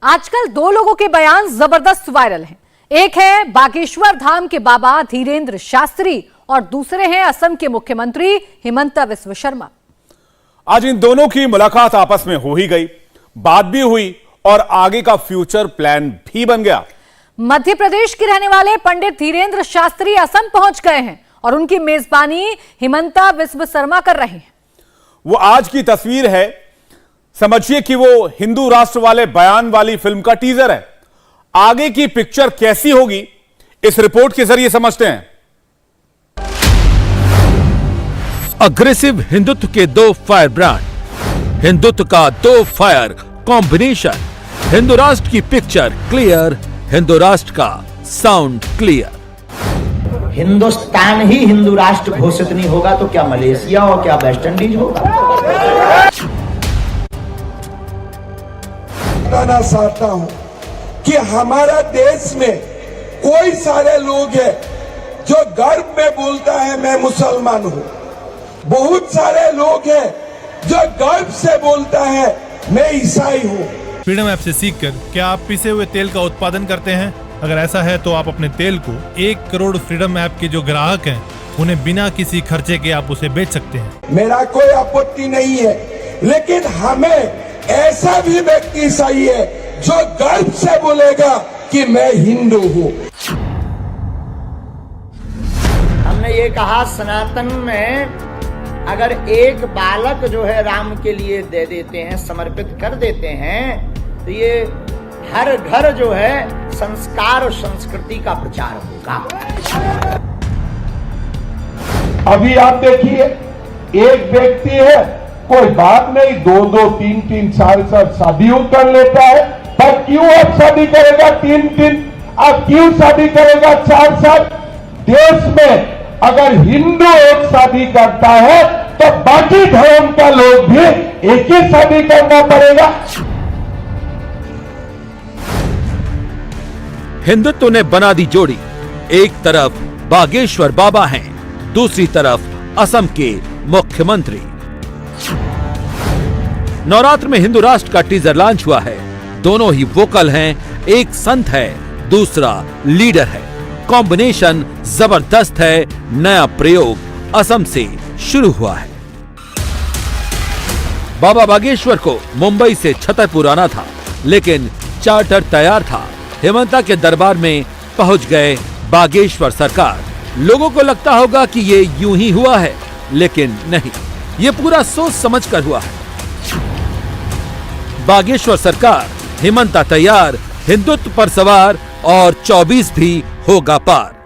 आजकल दो लोगों के बयान जबरदस्त वायरल हैं। एक है बागेश्वर धाम के बाबा धीरेन्द्र शास्त्री और दूसरे हैं असम के मुख्यमंत्री हिमंता बिस्वा शर्मा। आज इन दोनों की मुलाकात आपस में हो ही गई, बात भी हुई और आगे का फ्यूचर प्लान भी बन गया। मध्य प्रदेश के रहने वाले पंडित धीरेन्द्र शास्त्री असम पहुंच गए हैं और उनकी मेजबानी हिमंता बिस्वा शर्मा कर रहे हैं। वो आज की तस्वीर है, समझिए कि वो हिंदू राष्ट्र वाले बयान वाली फिल्म का टीजर है। आगे की पिक्चर कैसी होगी इस रिपोर्ट के जरिए समझते हैं। अग्रेसिव हिंदुत्व के दो फायर ब्रांड, हिंदुत्व का दो फायर कॉम्बिनेशन, हिंदू राष्ट्र की पिक्चर क्लियर, हिंदू राष्ट्र का साउंड क्लियर। हिंदुस्तान ही हिंदू राष्ट्र घोषित नहीं होगा तो क्या मलेशिया और क्या वेस्ट इंडीज होगा। बताना चाहता हूं कि हमारा देश में कोई सारे लोग हैं जो गर्व में बोलता है मैं मुसलमान हूं। बहुत सारे लोग हैं जो गर्व से बोलता है मैं ईसाई हूं। फ्रीडम ऐप से सीखकर क्या आप पिसे हुए तेल का उत्पादन करते हैं? अगर ऐसा है तो आप अपने तेल को 1 करोड़ फ्रीडम ऐप के जो ग्राहक हैं उन्हें बिना किसी खर्चे के आप उसे बेच सकते हैं। मेरा कोई आपत्ति नहीं है, लेकिन हमें ऐसा भी व्यक्ति चाहिए जो गर्व से बोलेगा कि मैं हिंदू हूं। हमने ये कहा सनातन में अगर एक बालक जो है राम के लिए दे देते हैं, समर्पित कर देते हैं, तो ये हर घर जो है संस्कार और संस्कृति का प्रचार होगा। अभी आप देखिए, एक व्यक्ति है, कोई बात नहीं, 2-2, 3-3 साल शादियों कर लेता है, पर क्यों अब शादी करेगा 3-3, अब क्यों शादी करेगा 4 साल? देश में अगर हिंदू एक शादी करता है तो बाकी धर्म का लोग भी एक ही शादी करना पड़ेगा। हिंदुत्व ने बना दी जोड़ी, एक तरफ बागेश्वर बाबा हैं, दूसरी तरफ असम के मुख्यमंत्री। नवरात्र में हिंदू राष्ट्र का टीजर लॉन्च हुआ है। दोनों ही वोकल हैं, एक संत है, दूसरा लीडर है। कॉम्बिनेशन जबरदस्त है। नया प्रयोग असम से शुरू हुआ है। बाबा बागेश्वर को मुंबई से छतरपुर आना था, लेकिन चार्टर तैयार था। हिमंता के दरबार में पहुंच गए बागेश्वर सरकार। लोगों को लगता होगा कि ये यूं ही हुआ है, लेकिन नहीं, ये पूरा सोच समझकर हुआ है। बागेश्वर सरकार, हिमंता तैयार, हिंदुत्व पर सवार और 24 भी होगा पार।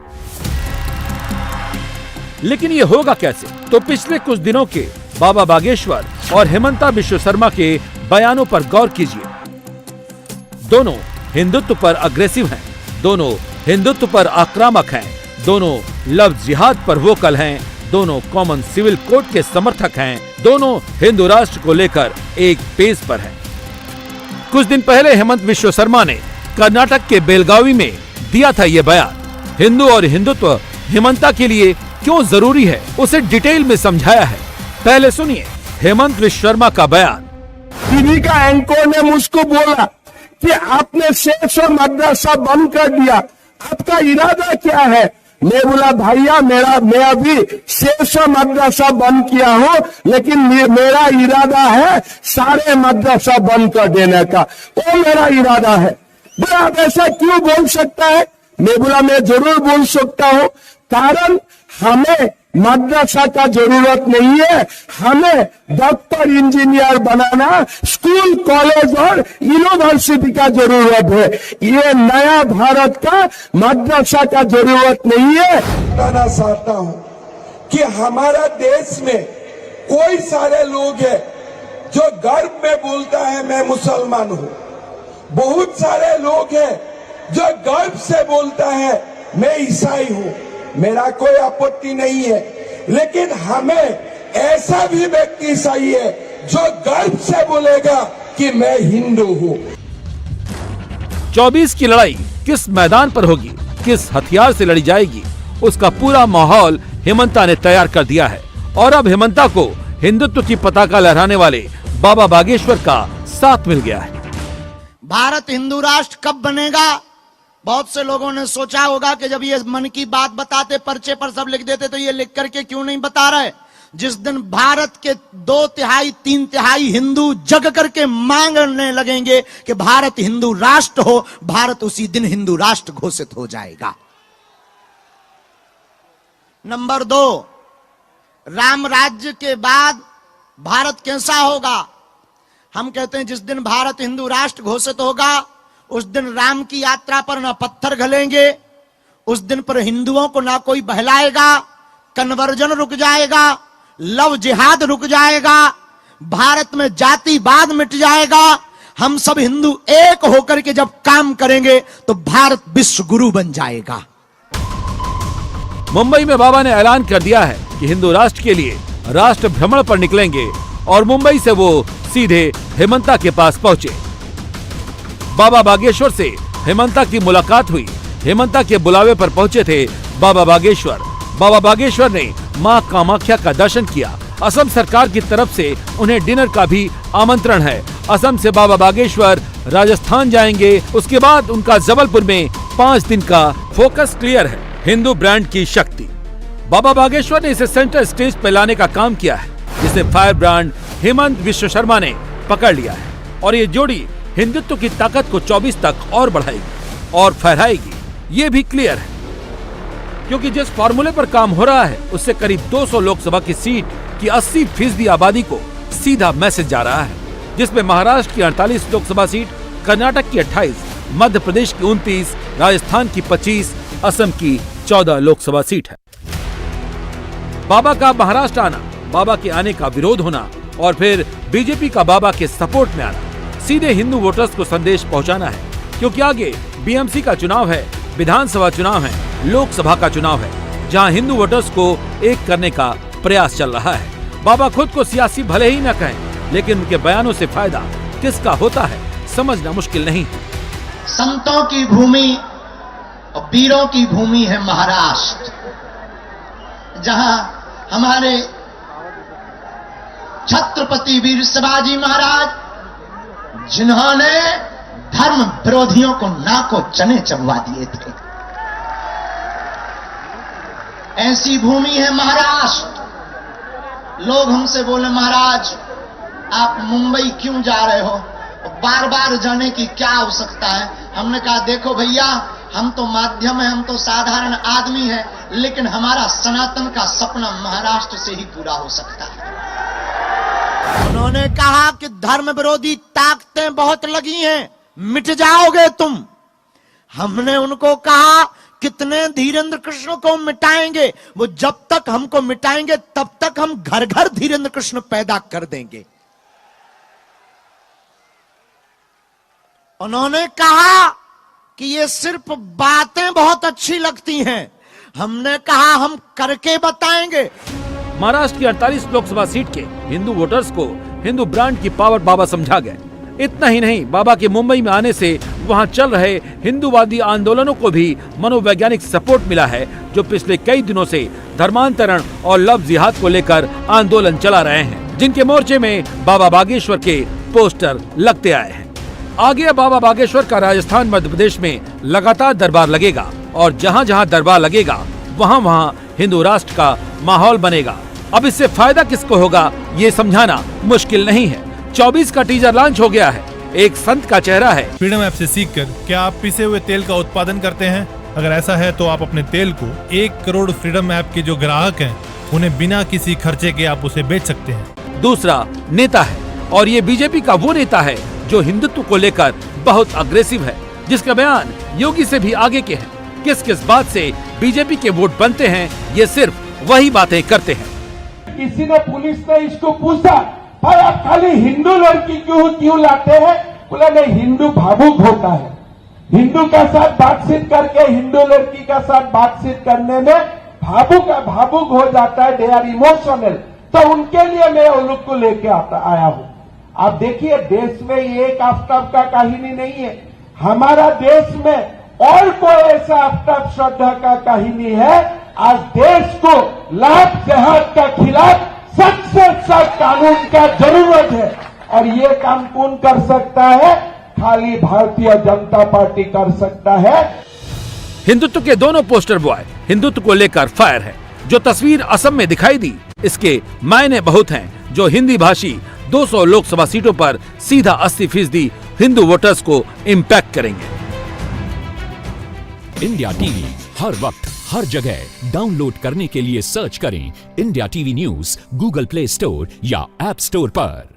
लेकिन ये होगा कैसे? तो पिछले कुछ दिनों के बाबा बागेश्वर और हिमंता बिस्वा शर्मा के बयानों पर गौर कीजिए। दोनों हिंदुत्व पर अग्रेसिव हैं, दोनों हिंदुत्व पर आक्रामक हैं, दोनों लव जिहाद पर वोकल हैं, दोनों कॉमन सिविल कोड के समर्थक हैं, दोनों हिंदू राष्ट्र को लेकर एक पेज पर हैं। कुछ दिन पहले हिमंता बिस्वा शर्मा ने कर्नाटक के बेलगावी में दिया था ये बयान। हिंदू और हिंदुत्व हिमंता के लिए क्यों जरूरी है, उसे डिटेल में समझाया है। पहले सुनिए हिमंता बिस्वा शर्मा का बयान। टीवी का एंकर ने मुझको बोला कि आपने शेष मदरसा बंद कर दिया, आपका इरादा क्या है? मैं बोला भैया मैं अभी शेष मदरसा बंद किया हूँ, लेकिन मेरा इरादा है सारे मदरसा बंद कर देने का, वो मेरा इरादा है। बोला आप ऐसा क्यों बोल सकता है? मैं बोला मैं जरूर बोल सकता हूँ, कारण हमें मदरसा का जरूरत नहीं है, हमें डॉक्टर इंजीनियर बनाना, स्कूल कॉलेज और यूनिवर्सिटी का जरूरत है। ये नया भारत का मदरसा का जरूरत नहीं है। बताना चाहता हूं कि हमारा देश में कोई सारे लोग हैं जो गर्व में बोलता है मैं मुसलमान हूं। बहुत सारे लोग हैं जो गर्व से बोलता है मैं ईसाई हूं। मेरा कोई आपत्ति नहीं है, लेकिन हमें ऐसा भी व्यक्ति चाहिए जो गर्व से बोलेगा कि मैं हिंदू हूं। 24 की लड़ाई किस मैदान पर होगी, किस हथियार से लड़ी जाएगी, उसका पूरा माहौल हिमंता ने तैयार कर दिया है। और अब हिमंता को हिंदुत्व की पताका लहराने वाले बाबा बागेश्वर का साथ मिल गया है। भारत हिंदू राष्ट्र कब बनेगा? बहुत से लोगों ने सोचा होगा कि जब ये मन की बात बताते पर्चे पर सब लिख देते तो ये लिख करके क्यों नहीं बता रहे। जिस दिन भारत के 2/3 3/3 हिंदू जग करके मांगने लगेंगे कि भारत हिंदू राष्ट्र हो, भारत उसी दिन हिंदू राष्ट्र घोषित हो जाएगा। नंबर 2, राम राज्य के बाद भारत कैसा होगा? हम कहते हैं जिस दिन भारत हिंदू राष्ट्र घोषित होगा उस दिन राम की यात्रा पर ना पत्थर घलेंगे, उस दिन पर हिंदुओं को ना कोई बहलाएगा, कन्वर्जन रुक जाएगा, लव जिहाद रुक जाएगा, भारत में जातिवाद मिट जाएगा। हम सब हिंदू एक होकर के जब काम करेंगे तो भारत विश्व गुरु बन जाएगा। मुंबई में बाबा ने ऐलान कर दिया है कि हिंदू राष्ट्र के लिए राष्ट्र भ्रमण पर निकलेंगे और मुंबई से वो सीधे हेमंता के पास पहुंचे। बाबा बागेश्वर से हेमंता की मुलाकात हुई। हेमंता के बुलावे पर पहुंचे थे बाबा बागेश्वर। बाबा बागेश्वर ने मां कामाख्या का दर्शन किया। असम सरकार की तरफ से उन्हें डिनर का भी आमंत्रण है। असम से बाबा बागेश्वर राजस्थान जाएंगे। उसके बाद उनका जबलपुर में 5 दिन का फोकस क्लियर है। हिंदू ब्रांड की शक्ति। बाबा बागेश्वर ने इसे सेंटर स्टेज पर लाने का काम किया है, जिसे फायर ब्रांड हेमंत विश्व शर्मा ने पकड़ लिया है और ये जोड़ी हिंदुत्व की ताकत को 24 तक और बढ़ाएगी और फहराएगी। ये भी क्लियर है क्योंकि जिस फॉर्मूले पर काम हो रहा है उससे करीब 200 लोकसभा की सीट की 80% आबादी को सीधा मैसेज जा रहा है, जिसमें महाराष्ट्र की 48 लोकसभा सीट, कर्नाटक की 28, मध्य प्रदेश की 29, राजस्थान की 25, असम की 14 लोकसभा सीट है। बाबा का महाराष्ट्र आना, बाबा के आने का विरोध होना और फिर बीजेपी का बाबा के सपोर्ट में आना सीधे हिंदू वोटर्स को संदेश पहुंचाना है, क्योंकि आगे बीएमसी का चुनाव है, विधानसभा चुनाव है, लोकसभा का चुनाव है, जहां हिंदू वोटर्स को एक करने का प्रयास चल रहा है। बाबा खुद को सियासी भले ही न कहें, लेकिन उनके बयानों से फायदा किसका होता है समझना मुश्किल नहीं है। संतों की भूमि और वीरों की भूमि है महाराष्ट्र, जहां हमारे छत्रपति वीर शिवाजी महाराज, जिन्होंने धर्म विरोधियों को नाको चने चबवा दिए थे, ऐसी भूमि है महाराष्ट्र। लोग हमसे बोले महाराज आप मुंबई क्यों जा रहे हो, बार बार जाने की क्या आवश्यकता है? हमने कहा देखो भैया, हम तो माध्यम है, हम तो साधारण आदमी है, लेकिन हमारा सनातन का सपना महाराष्ट्र से ही पूरा हो सकता है। उन्होंने कहा कि धर्म विरोधी ताकतें बहुत लगी हैं, मिट जाओगे तुम। हमने उनको कहा कितने धीरेन्द्र कृष्ण को मिटाएंगे? वो जब तक हमको मिटाएंगे तब तक हम घर घर धीरेन्द्र कृष्ण पैदा कर देंगे। उन्होंने कहा कि ये सिर्फ बातें बहुत अच्छी लगती हैं। हमने कहा हम करके बताएंगे। महाराष्ट्र की 48 लोकसभा सीट के हिंदू वोटर्स को हिंदू ब्रांड की पावर बाबा समझा गए। इतना ही नहीं, बाबा के मुंबई में आने से वहां चल रहे हिंदूवादी आंदोलनों को भी मनोवैज्ञानिक सपोर्ट मिला है, जो पिछले कई दिनों से धर्मांतरण और लव जिहाद को लेकर आंदोलन चला रहे हैं, जिनके मोर्चे में बाबा बागेश्वर के पोस्टर लगते आए हैं। आगे बाबा बागेश्वर का राजस्थान मध्य प्रदेश में लगातार दरबार लगेगा और जहां जहां दरबार लगेगा वहां वहां हिंदू राष्ट्र का माहौल बनेगा। अब इससे फायदा किसको होगा ये समझाना मुश्किल नहीं है। 24 का टीजर लॉन्च हो गया है। एक संत का चेहरा है। फ्रीडम ऐप से सीखकर क्या आप पिसे हुए तेल का उत्पादन करते हैं? अगर ऐसा है तो आप अपने तेल को 1 करोड़ फ्रीडम ऐप के जो ग्राहक हैं उन्हें बिना किसी खर्चे के आप उसे बेच सकते हैं। दूसरा नेता है और ये बीजेपी का वो नेता है जो हिंदुत्व को लेकर बहुत अग्रेसिव है, जिसका बयान योगी से भी आगे के हैं। किस किस बात से बीजेपी के वोट बनते हैं, ये सिर्फ वही बातें करते हैं। किसी ने पुलिस ने इसको पूछा, भाई आप खाली हिंदू लड़की क्यों लाते हैं? बोला नहीं, हिंदू भावुक होता है, हिंदू का साथ बातचीत करके हिंदू लड़की का साथ बातचीत करने में भावुक हो जाता है, दे आर इमोशनल। तो उनके लिए मैं उन लोग को लेके आया हूं। आप देखिए, देश में ये एक आफ्ताब का कहानी नहीं है, हमारा देश में और कोई ऐसा आफ्ताब श्रद्धा का कहानी है। आज देश को लाभ जिहाद का खिलाफ सख्त से सख्त कानून का जरूरत है और ये काम कौन कर सकता है? खाली भारतीय जनता पार्टी कर सकता है। हिंदुत्व के दोनों पोस्टर बॉय हिंदुत्व को लेकर फायर है। जो तस्वीर असम में दिखाई दी, इसके मायने बहुत हैं, जो हिंदी भाषी 200 लोकसभा सीटों पर सीधा 80% हिंदू वोटर्स को इम्पैक्ट करेंगे। इंडिया टीवी हर वक्त हर जगह डाउनलोड करने के लिए सर्च करें India TV news Google play store या ऐप स्टोर पर।